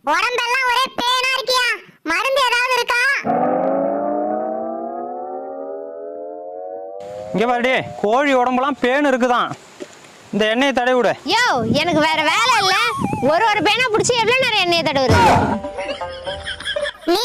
உடம்பெல்லாம் ஒரே பேனா இருக்கியா? மருந்து ஏதாவது இருக்கா? இங்க பாருடி, கோழி உடம்பெல்லாம் பேன் இருக்குதான். இந்த எண்ணெயை தடவி விடு. யோ, எனக்கு வேற வேலை இல்ல. ஒரு பேனா புடிச்சு எவ்வளவு நேரம் எண்ணெயை தடவுறது? நீ